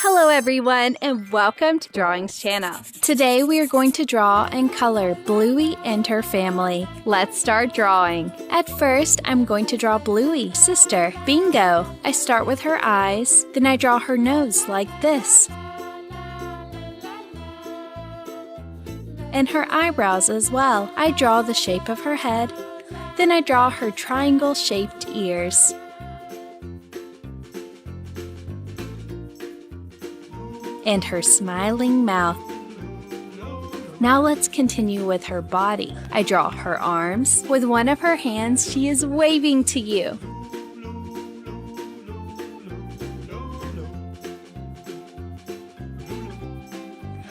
Hello everyone and welcome to Drawings Channel. Today we are going to draw and color Bluey and her family. Let's start drawing. At first I'm going to draw Bluey's sister, Bingo. I start with her eyes, then I draw her nose like this. And her eyebrows as well. I draw the shape of her head, then I draw her triangle-shaped ears. And her smiling mouth. Now let's continue with her body. I draw her arms. With one of her hands, she is waving to you.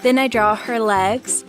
Then I draw her legs.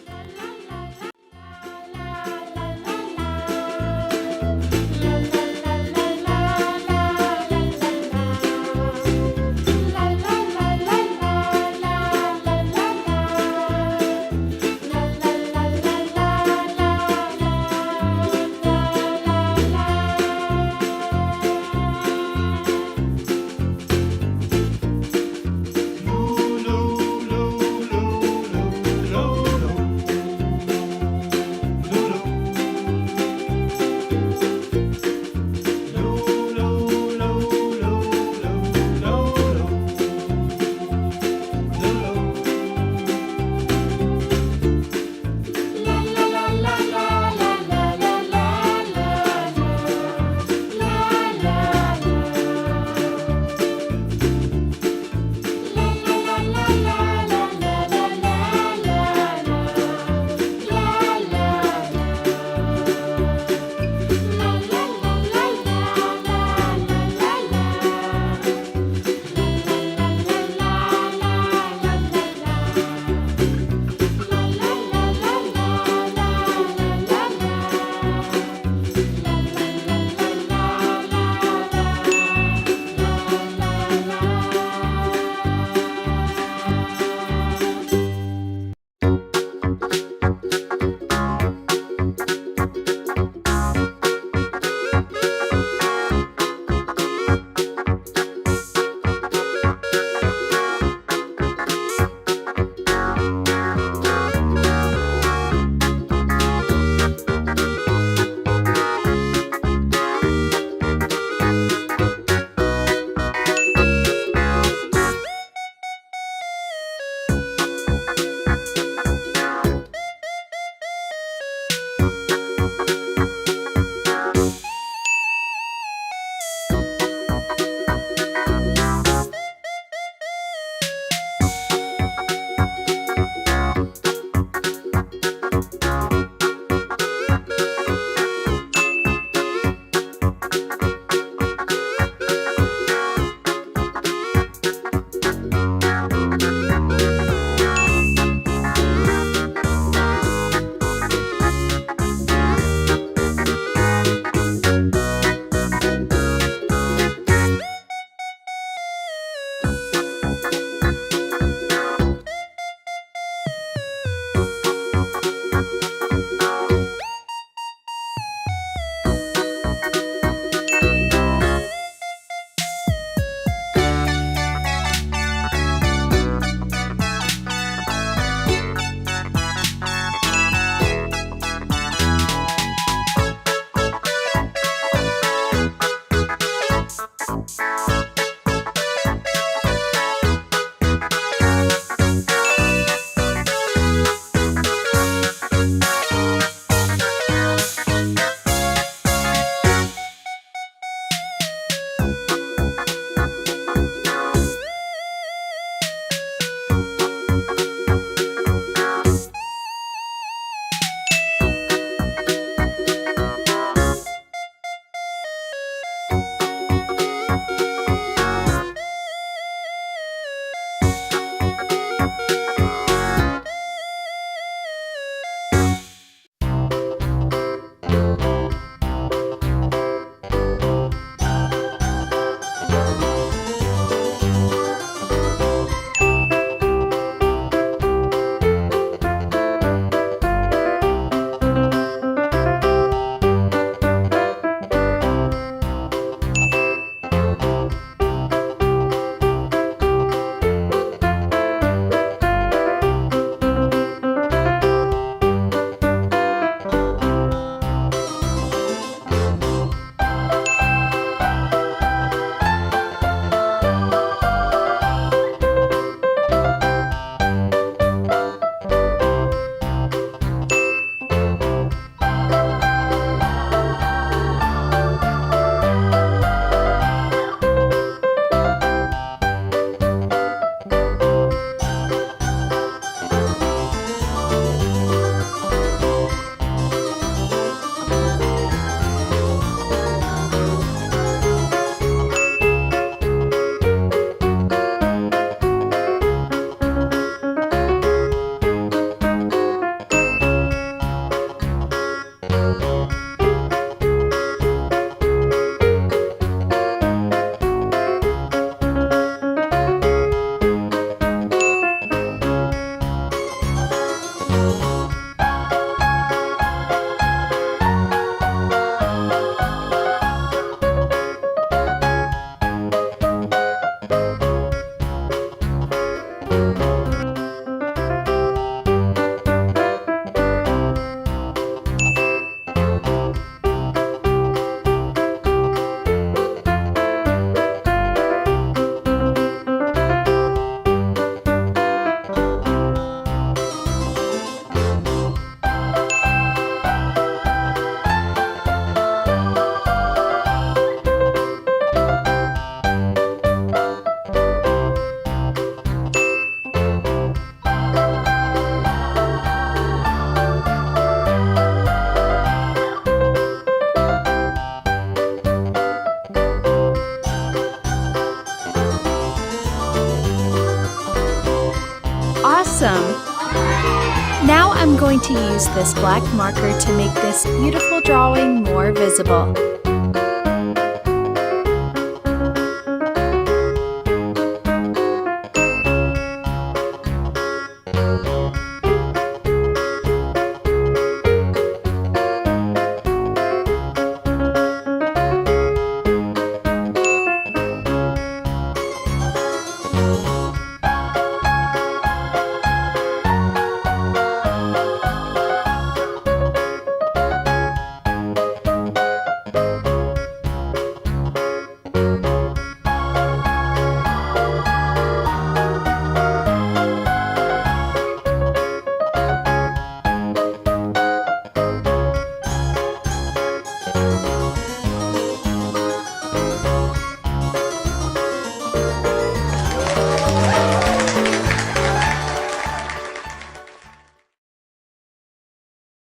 Awesome! Now I'm going to use this black marker to make this beautiful drawing more visible.